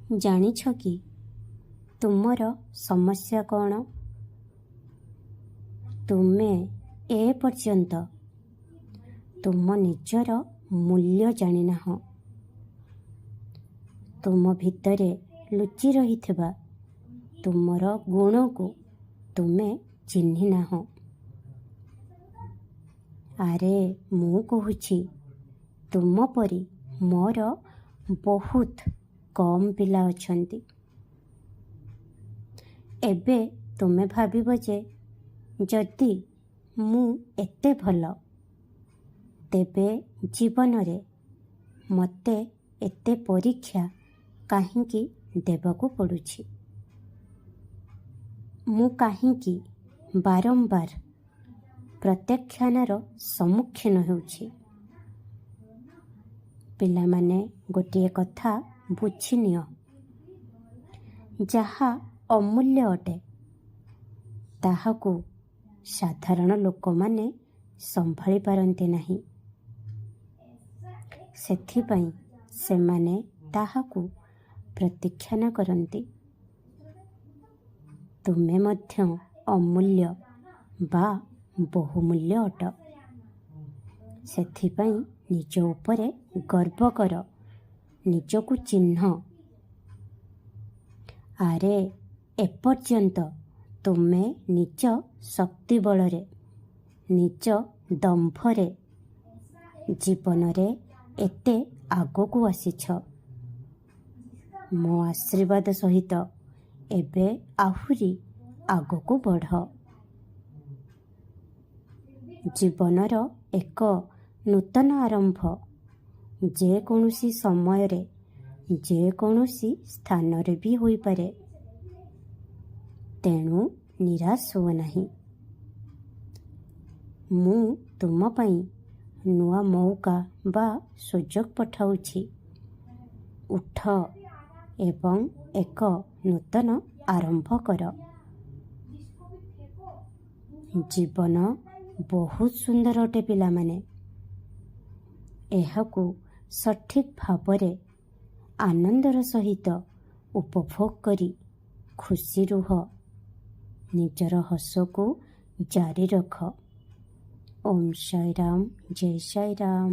ଜାଣିଛ କି ତୁମର ସମସ୍ୟା କ'ଣ? ତୁମେ ଏପର୍ଯ୍ୟନ୍ତ ତୁମ ନିଜର ମୂଲ୍ୟ ଜାଣିନାହଁ। ତୁମ ଭିତରେ ଲୁଚି ରହିଥିବା ତୁମର ଗୁଣକୁ ତୁମେ ଚିହ୍ନିନାହଁ। ଆରେ ମୁଁ କହୁଛି, ତୁମ ପରି ମୋର ବହୁତ କମ୍ ପିଲା ଅଛନ୍ତି। ଏବେ ତୁମେ ଭାବିବ ଯେ ଯଦି ମୁଁ ଏତେ ଭଲ, ତେବେ ଜୀବନରେ ମୋତେ ଏତେ ପରୀକ୍ଷା କାହିଁକି ଦେବାକୁ ପଡ଼ୁଛି? ମୁଁ କାହିଁକି ବାରମ୍ବାର ପ୍ରତ୍ୟାଖ୍ୟାନର ସମ୍ମୁଖୀନ ହେଉଛି? ପିଲାମାନେ, ଗୋଟିଏ କଥା ବୁଝିନିଅ, ଯାହା ଅମୂଲ୍ୟ ଅଟେ ତାହାକୁ ସାଧାରଣ ଲୋକମାନେ ସମ୍ଭାଳି ପାରନ୍ତି ନାହିଁ। ସେଥିପାଇଁ ସେମାନେ ତାହାକୁ ପ୍ରତ୍ୟାଖ୍ୟାନ କରନ୍ତି। ତୁମେ ମଧ୍ୟ ଅମୂଲ୍ୟ ବା ବହୁମୂଲ୍ୟ ଅଟ। ସେଥିପାଇଁ ନିଜ ଉପରେ ଗର୍ବ କର, ନିଜକୁ ଚିହ୍ନ। ଆରେ ଏପର୍ଯ୍ୟନ୍ତ ତୁମେ ନିଜ ଶକ୍ତି ବଳରେ, ନିଜ ଦମ୍ଭରେ ଜୀବନରେ ଏତେ ଆଗକୁ ଆସିଛ। ମୋ ଆଶୀର୍ବାଦ ସହିତ ଏବେ ଆହୁରି ଆଗକୁ ବଢ଼। ଜୀବନର ଏକ ନୂତନ ଆରମ୍ଭ ଯେକୌଣସି ସମୟରେ, ଯେକୌଣସି ସ୍ଥାନରେ ବି ହୋଇପାରେ। ତେଣୁ ନିରାଶ ହୁଅ ନାହିଁ। ମୁଁ ତୁମ ପାଇଁ ନୂଆ ମଉକା ବା ସୁଯୋଗ ପଠାଉଛି। ଉଠ ଏବଂ ଏକ ନୂତନ ଆରମ୍ଭ କର। ଜୀବନ ବହୁତ ସୁନ୍ଦର ଅଟେ ପିଲାମାନେ। ଏହାକୁ ସଠିକ୍ ଭାବରେ ଆନନ୍ଦର ସହିତ ଉପଭୋଗ କରି ଖୁସି ରୁହ। ନିଜର ହସକୁ ଜାରି ରଖ। ଓମ୍ ସାଇ ରାମ, ଜୟ ସାଇ ରାମ।